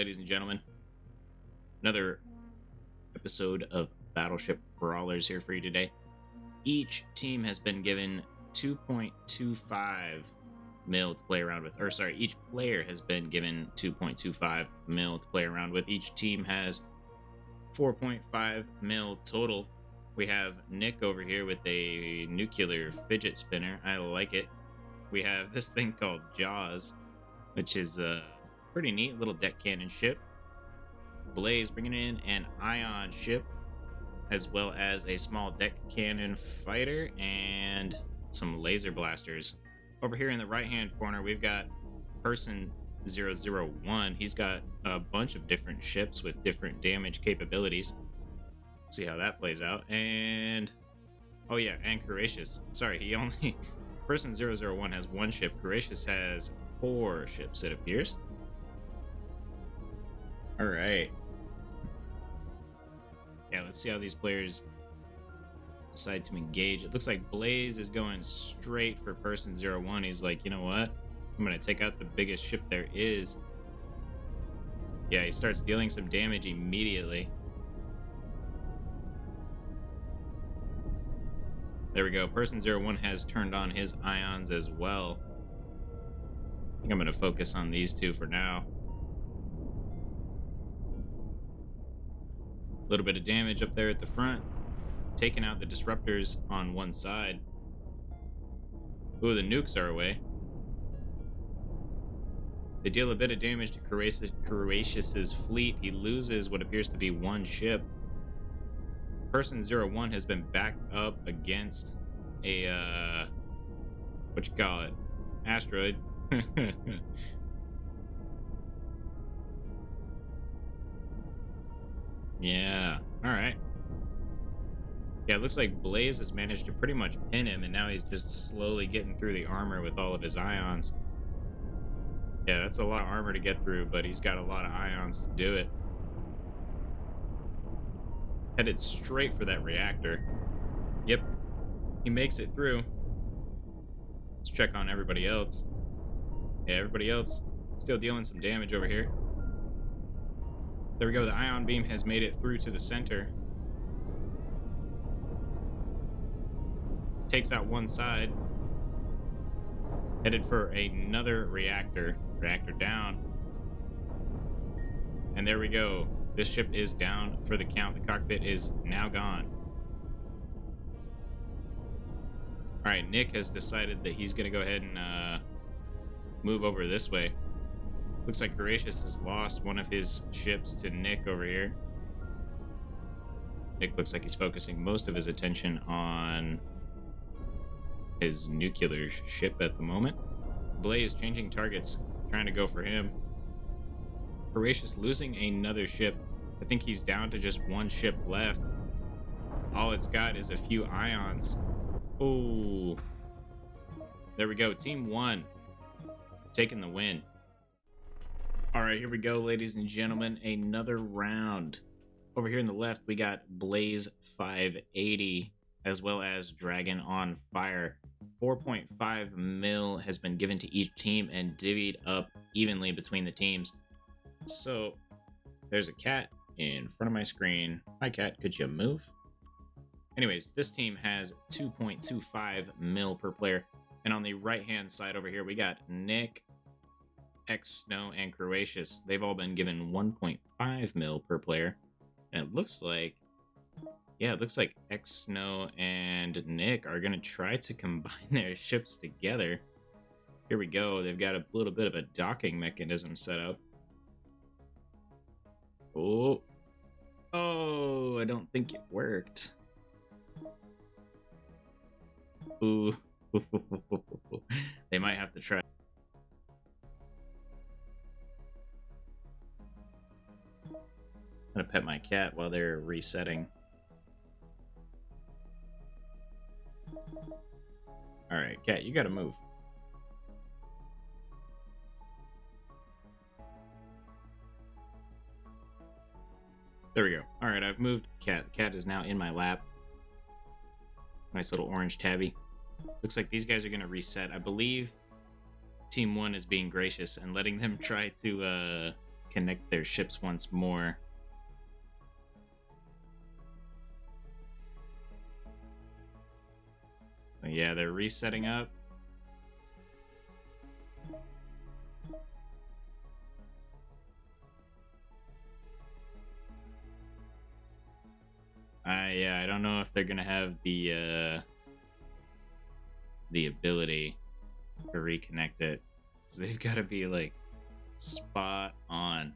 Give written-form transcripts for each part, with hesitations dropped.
ladies and gentlemen. Another episode of Battleship Brawlers here for you today. Each team has been given 2.25 mil to play around with. Each player has been given 2.25 mil to play around with. Each team has 4.5 mil total. We have Nick over here with a nuclear fidget spinner. I like it. We have this thing called Jaws, which is a pretty neat little deck cannon ship. Blaze bringing in an ion ship, as well as a small deck cannon fighter and some laser blasters. Over here in the right hand corner, we've got person 001. He's got a bunch of different ships with different damage capabilities. See how that plays out. And oh yeah, and Courageous. Sorry, he only person 001 has one ship. Courageous has 4 ships, it appears. All right. Yeah, let's see how these players decide to engage. It looks like Blaze is going straight for person 01. He's like, you know what? I'm going to take out the biggest ship there is. Yeah, he starts dealing some damage immediately. There we go. Person 01 has turned on his ions as well. I think I'm going to focus on these two for now. A little bit of damage up there at the front. Taking out the disruptors on one side. Ooh, the nukes are away. They deal a bit of damage to Courageous's fleet. He loses what appears to be one ship. Person 01 has been backed up against a, what you call it? Asteroid. Yeah, alright. Yeah, it looks like Blaze has managed to pretty much pin him, and now he's just slowly getting through the armor with all of his ions. Yeah, that's a lot of armor to get through, but he's got a lot of ions to do it. Headed straight for that reactor. Yep, he makes it through. Let's check on everybody else. Yeah, everybody else still dealing some damage over here. There we go, the ion beam has made it through to the center. Takes out one side. Headed for another reactor. Reactor down. And there we go. This ship is down for the count. The cockpit is now gone. Alright, Nick has decided that he's going to go ahead and move over this way. Looks like Courageous has lost one of his ships to Nick over here. Nick looks like he's focusing most of his attention on his nuclear ship at the moment. Blaze changing targets, trying to go for him. Courageous losing another ship. I think he's down to just one ship left. All it's got is a few ions. Oh, there we go. Team 1 taking the win. All right, here we go, ladies and gentlemen. Another round. Over here on the left, we got Blaze 580, as well as Dragon on Fire. 4.5 mil has been given to each team and divvied up evenly between the teams. So, there's a cat in front of my screen. Hi, cat. Could you move? Anyways, this team has 2.25 mil per player. And on the right-hand side over here, we got Nick, X-Snow, and Courageous. They've all been given 1.5 mil per player. And it looks like, yeah, it looks like X-Snow and Nick are going to try to combine their ships together. Here we go. They've got a little bit of a docking mechanism set up. Oh. Oh, I don't think it worked. Ooh. They might have to try. I'm gonna pet my cat while they're resetting. Alright, cat, you gotta move. There we go. Alright, I've moved cat. Cat is now in my lap. Nice little orange tabby. Looks like these guys are gonna reset. I believe Team 1 is being gracious and letting them try to connect their ships once more. So yeah, they're resetting up. Yeah, I don't know if they're gonna have the ability to reconnect it, because they've got to be like spot on.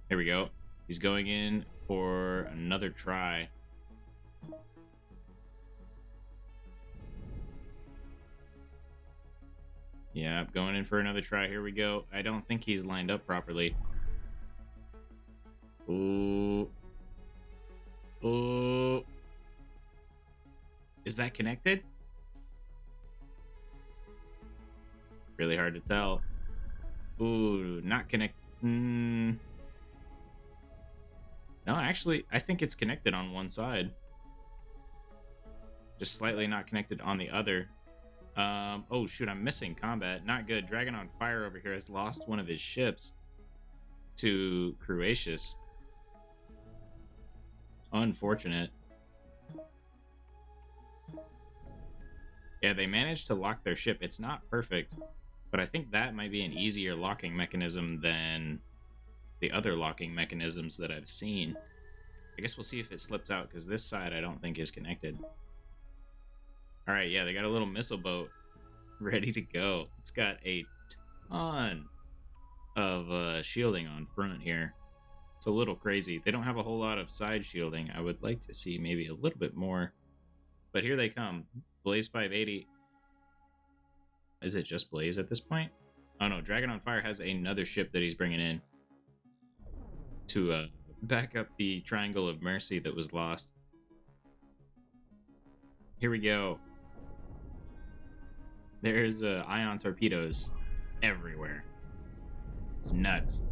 Here we go. He's going in for another try. Yeah, going in for another try. Here we go. I don't think he's lined up properly. Ooh. Ooh. Is that connected? Really hard to tell. Ooh, not connect. No, actually, I think it's connected on one side. Just slightly not connected on the other. Oh shoot, I'm missing combat. Not good. Dragon on Fire over here has lost one of his ships to Skirmishes. Unfortunate. Yeah, they managed to lock their ship. It's not perfect, but I think that might be an easier locking mechanism than the other locking mechanisms that I've seen. I guess we'll see if it slips out, because this side I don't think is connected. All right, yeah, they got a little missile boat ready to go. It's got a ton of shielding on front here. It's a little crazy. They don't have a whole lot of side shielding. I would like to see maybe a little bit more. But here they come. Blaze 580. Is it just Blaze at this point? Oh no, Dragon on Fire has another ship that he's bringing in to back up the Triangle of Mercy that was lost. Here we go. There's ion torpedoes everywhere. It's nuts.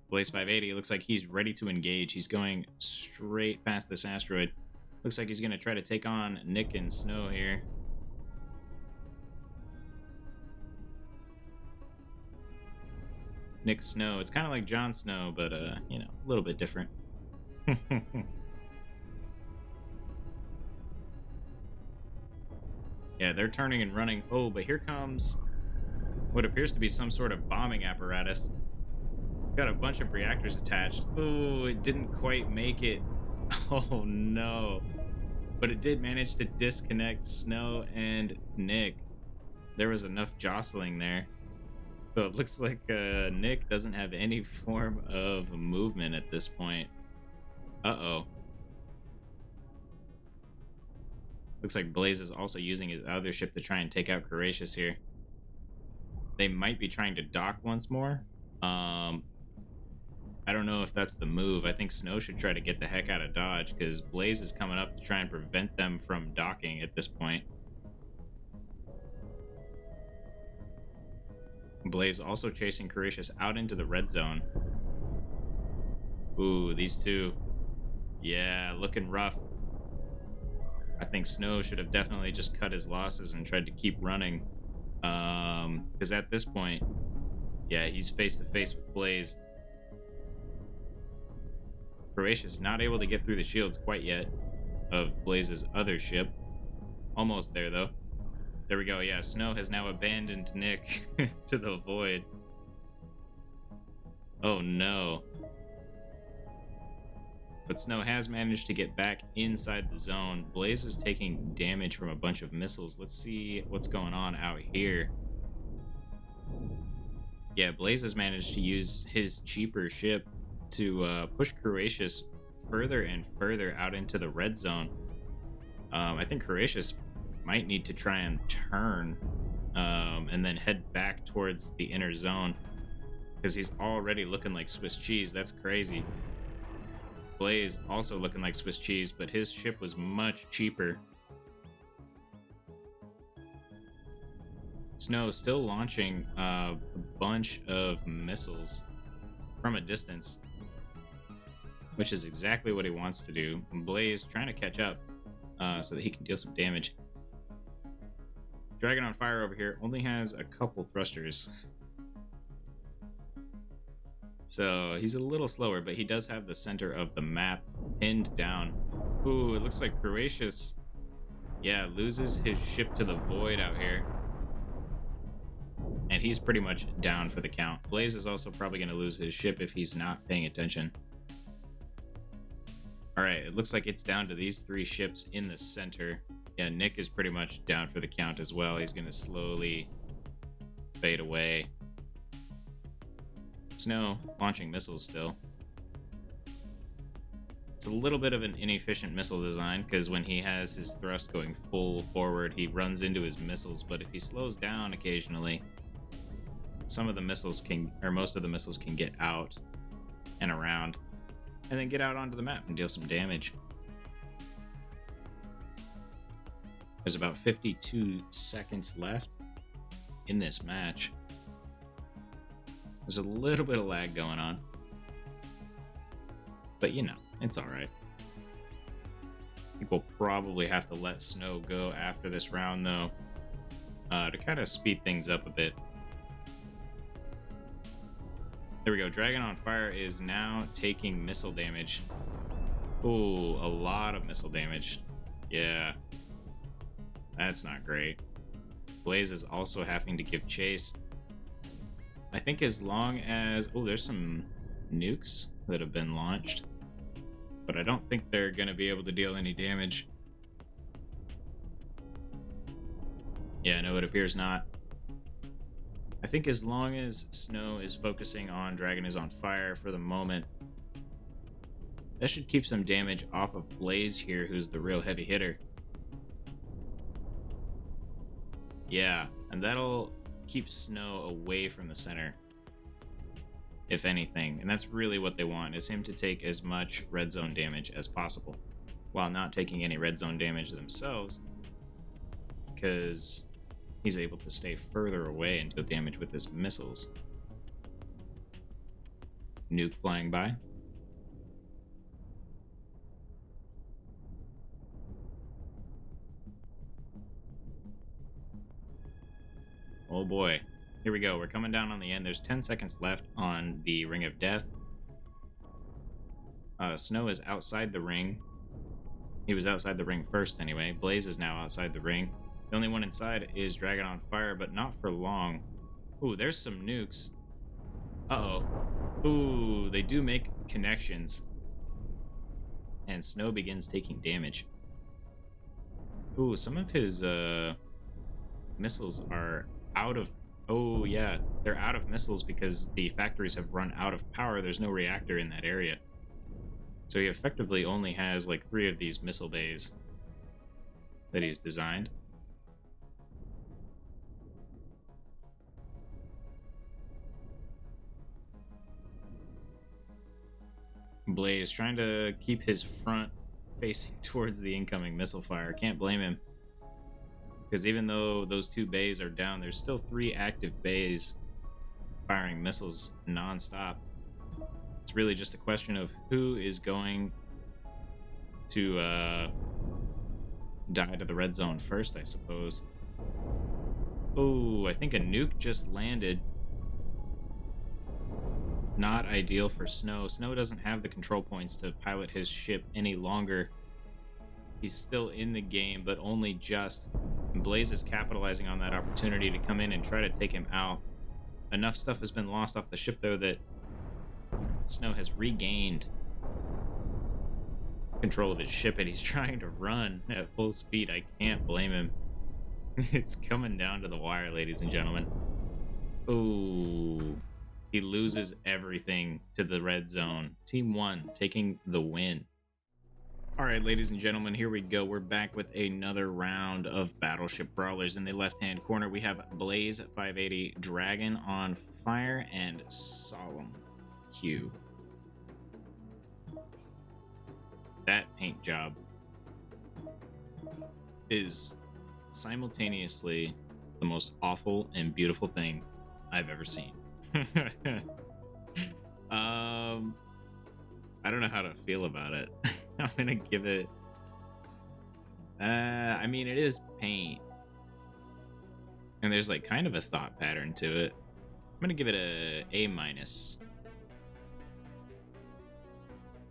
Blaze 580 looks like he's ready to engage. He's going straight past this asteroid. Looks like he's going to try to take on Nick and Snow here. Nick Snow. It's kind of like Jon Snow, but, you know, a little bit different. Yeah, they're turning and running. Oh, but here comes what appears to be some sort of bombing apparatus. It's got a bunch of reactors attached. Oh, it didn't quite make it. Oh, no. But it did manage to disconnect Snow and Nick. There was enough jostling there. So it looks like Nick doesn't have any form of movement at this point. Uh-oh. Looks like Blaze is also using his other ship to try and take out Skirmishes here. They might be trying to dock once more. I don't know if that's the move. I think Snow should try to get the heck out of Dodge, because Blaze is coming up to try and prevent them from docking at this point. Blaze also chasing Skirmishes out into the red zone. Ooh, these two. Yeah, looking rough. I think Snow should have definitely just cut his losses and tried to keep running. Because at this point, yeah, he's face to face with Blaze. Skirmishes not able to get through the shields quite yet of Blaze's other ship. Almost there, though. There we go. Yeah, Snow has now abandoned Nick to the void. Oh, no. But Snow has managed to get back inside the zone. Blaze is taking damage from a bunch of missiles. Let's see what's going on out here. Yeah, Blaze has managed to use his cheaper ship to push Skirmishes further and further out into the red zone. I think Skirmishes might need to try and turn and then head back towards the inner zone, because he's already looking like Swiss cheese. That's crazy. Blaze also looking like Swiss cheese, but his ship was much cheaper. Snow still launching a bunch of missiles from a distance. which is exactly what he wants to do. Blaze trying to catch up so that he can deal some damage. Dragon on Fire over here only has a couple thrusters. So he's a little slower, but he does have the center of the map pinned down. Ooh, it looks like Croatius, yeah, loses his ship to the void out here. And he's pretty much down for the count. Blaze is also probably going to lose his ship if he's not paying attention. All right, it looks like it's down to these 3 ships in the center. Yeah, Nick is pretty much down for the count as well. He's going to slowly fade away. Snow launching missiles still. It's a little bit of an inefficient missile design because when he has his thrust going full forward, he runs into his missiles. But if he slows down occasionally, some of the missiles can, or most of the missiles can get out and around and then get out onto the map and deal some damage. There's about 52 seconds left in this match. There's a little bit of lag going on, but you know, it's all right. I think we'll probably have to let Snow go after this round, though, to kind of speed things up a bit. There we go. Dragon on Fire is now taking missile damage. Ooh, a lot of missile damage. Yeah, that's not great. Blaze is also having to give chase. I think as long as... Oh, there's some nukes that have been launched. But I don't think they're going to be able to deal any damage. Yeah, no, it appears not. I think as long as Snow is focusing on Dragon is on Fire for the moment, that should keep some damage off of Blaze here, who's the real heavy hitter. Yeah, and that'll keep Snow away from the center, if anything. And that's really what they want, is him to take as much red zone damage as possible while not taking any red zone damage themselves, because he's able to stay further away and deal damage with his missiles. Nuke flying by. Oh boy. Here we go. We're coming down on the end. There's 10 seconds left on the Ring of Death. Snow is outside the ring. He was outside the ring first anyway. Blaze is now outside the ring. The only one inside is Dragon on Fire, but not for long. Ooh, there's some nukes. Uh-oh. Ooh, they do make connections. And Snow begins taking damage. Ooh, some of his missiles are out of... Oh, yeah, they're out of missiles because the factories have run out of power. There's no reactor in that area. So he effectively only has like 3 of these missile bays that he's designed. Blaze trying to keep his front facing towards the incoming missile fire. Can't blame him. Because even though those 2 bays are down, there's still 3 active bays firing missiles non-stop. It's really just a question of who is going to die to the red zone first, I suppose. Oh, I think a nuke just landed. Not ideal for Snow. Snow doesn't have the control points to pilot his ship any longer. He's still in the game, but only just. And Blaze is capitalizing on that opportunity to come in and try to take him out. Enough stuff has been lost off the ship, though, that Snow has regained control of his ship, and he's trying to run at full speed. I can't blame him. It's coming down to the wire, ladies and gentlemen. Oh, he loses everything to the red zone. Team 1 taking the win. All right, ladies and gentlemen, here we go. We're back with another round of Battleship Brawlers. In the left-hand corner, we have Blaze 580, Dragon on Fire, and Solemn Q. That paint job is simultaneously the most awful and beautiful thing I've ever seen. I don't know how to feel about it. I'm gonna give it. I mean, it is paint, and there's like kind of a thought pattern to it. I'm gonna give it a A minus.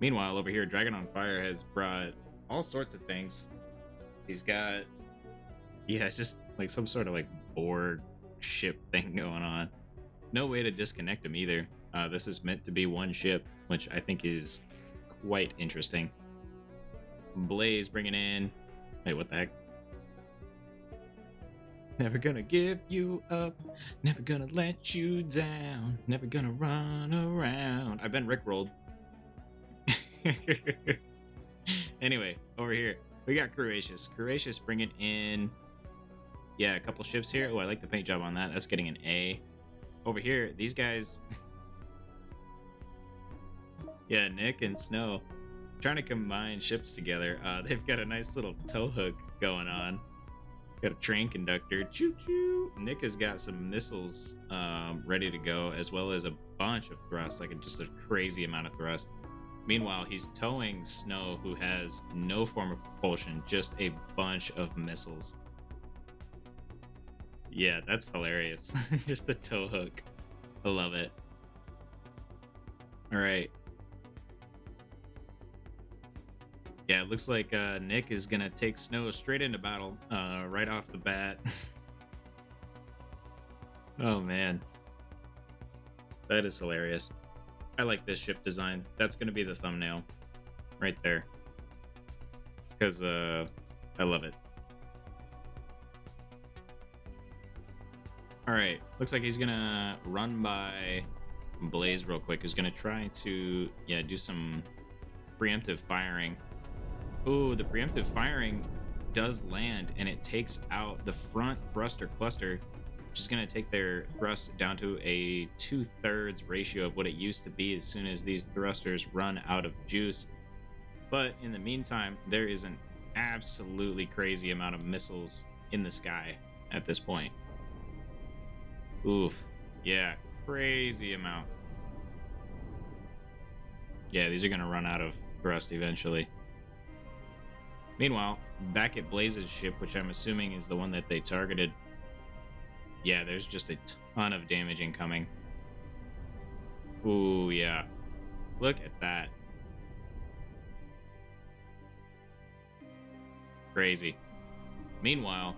Meanwhile, over here, Dragon on Fire has brought all sorts of things. He's got, yeah, just like some sort of like board ship thing going on. No way to disconnect him either. This is meant to be one ship, which I think is quite interesting. Blaze bringing in. Wait, what the heck? Never gonna give you up. Never gonna let you down. Never gonna run around. I've been rickrolled. Anyway, over here we got Croatius. Croatius bringing in, yeah, a couple ships here. Oh, I like the paint job on that. That's getting an A. Over here, these guys. Yeah, Nick and Snow trying to combine ships together. They've got a nice little tow hook going on. Got a train conductor. Choo choo. Nick has got some missiles ready to go, as well as a bunch of thrust, like just a crazy amount of thrust. Meanwhile, he's towing Snow, who has no form of propulsion, just a bunch of missiles. Yeah, that's hilarious. Just a tow hook. I love it. All right. Yeah, it looks like Nick is going to take Snow straight into battle right off the bat. Oh, man. That is hilarious. I like this ship design. That's going to be the thumbnail right there. Because I love it. All right. Looks like he's going to run by Blaze real quick. He's going to try to, yeah, do some preemptive firing. Ooh, the preemptive firing does land, and it takes out the front thruster cluster, which is going to take their thrust down to a 2/3 ratio of what it used to be as soon as these thrusters run out of juice. But in the meantime, there is an absolutely crazy amount of missiles in the sky at this point. Oof. Yeah, crazy amount. Yeah, these are going to run out of thrust eventually. Meanwhile, back at Blaze's ship, which I'm assuming is the one that they targeted, yeah, there's just a ton of damage incoming. Ooh, yeah. Look at that. Crazy. Meanwhile,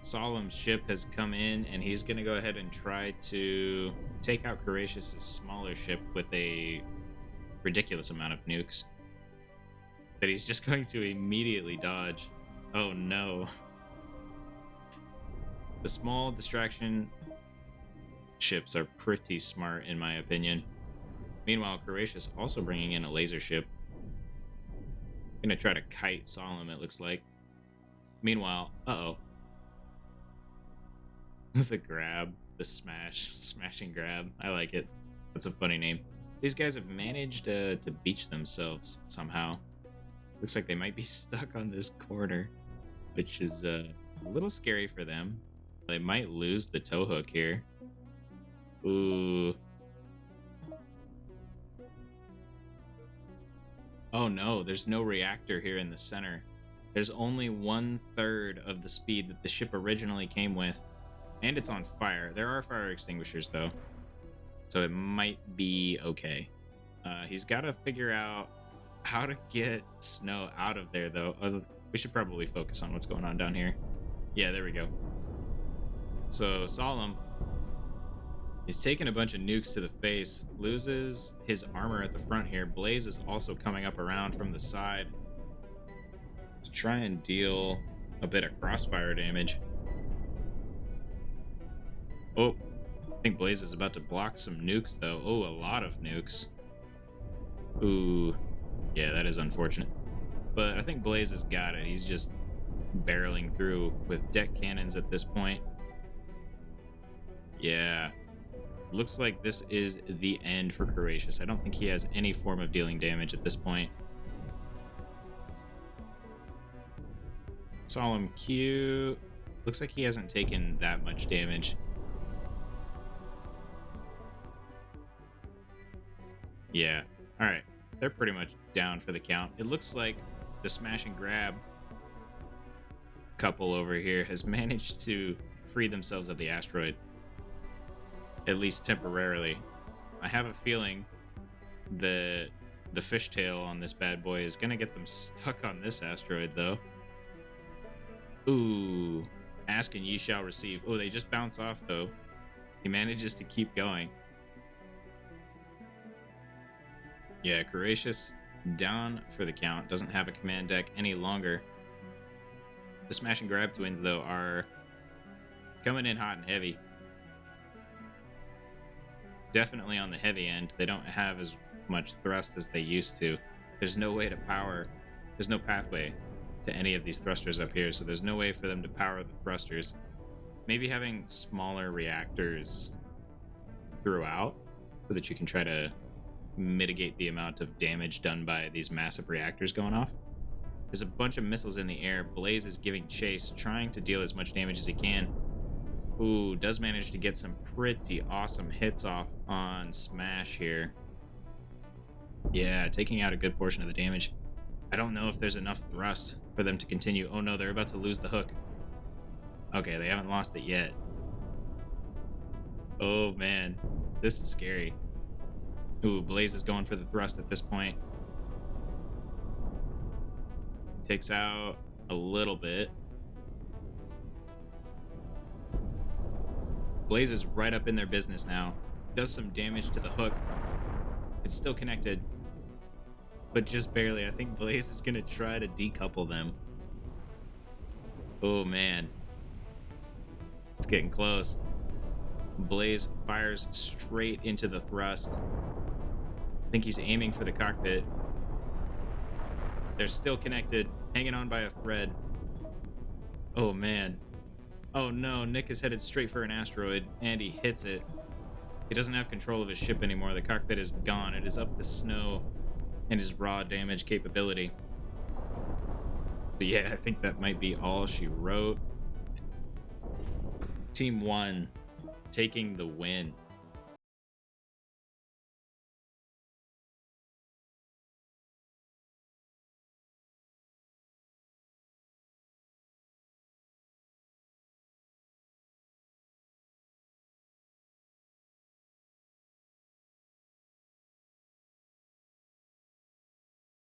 Solemn's ship has come in, and he's going to go ahead and try to take out Croatius' smaller ship with a ridiculous amount of nukes that he's just going to immediately dodge. Oh no. The small distraction ships are pretty smart, in my opinion. Meanwhile, Croatius also bringing in a laser ship. Gonna try to kite Solemn, it looks like. Meanwhile, uh-oh. The grab, the smashing grab. I like it. That's a funny name. These guys have managed to beach themselves somehow. Looks like they might be stuck on this corner, which is a little scary for them. They might lose the tow hook here. Ooh. Oh no, there's no reactor here in the center. There's only 1/3 of the speed that the ship originally came with, and it's on fire. There are fire extinguishers though, so it might be okay. He's got to figure out how to get Snow out of there though. We should probably focus on what's going on down here. Yeah, there we go. So Solemn is taking a bunch of nukes to the face, loses his armor at the front here. Blaze is also coming up around from the side to try and deal a bit of crossfire damage. Oh, I think Blaze is about to block some nukes though. Oh, a lot of nukes. Ooh, yeah, that is unfortunate. But I think Blaze has got it. He's just barreling through with deck cannons at this point. Yeah. Looks like this is the end for Croatius. I don't think he has any form of dealing damage at this point. Solemn Q. Looks like he hasn't taken that much damage. Yeah. All right. They're pretty much down for the count. It looks like the smash and grab couple over here has managed to free themselves of the asteroid, at least temporarily. I have a feeling the fishtail on this bad boy is gonna get them stuck on this asteroid, though. Ooh, ask and ye shall receive. Oh, they just bounce off, though. He manages to keep going. Yeah, Courageous down for the count. Doesn't have a command deck any longer. The smash and grab twins, though, are coming in hot and heavy. Definitely on the heavy end. They don't have as much thrust as they used to. There's no way to power. There's no pathway to any of these thrusters up here, so there's no way for them to power the thrusters. Maybe having smaller reactors throughout so that you can try to mitigate the amount of damage done by these massive reactors going off. There's a bunch of missiles in the air. Blaze is giving chase, trying to deal as much damage as he can. Ooh, does manage to get some pretty awesome hits off on Smash here. Yeah, taking out a good portion of the damage. I don't know if there's enough thrust for them to continue. Oh no, they're about to lose the hook. Okay, they haven't lost it yet. Oh man, this is scary. Ooh, Blaze is going for the thrust at this point. Takes out a little bit. Blaze is right up in their business now. Does some damage to the hook. It's still connected, but just barely. I think Blaze is going to try to decouple them. Oh, man. It's getting close. Blaze fires straight into the thrust. I think he's aiming for the cockpit. They're still connected, hanging on by a thread. Oh, man. Oh, no. Nick is headed straight for an asteroid, and he hits it. He doesn't have control of his ship anymore. The cockpit is gone. It is up to snow and his raw damage capability. But yeah, I think that might be all she wrote. Team 1 taking the win.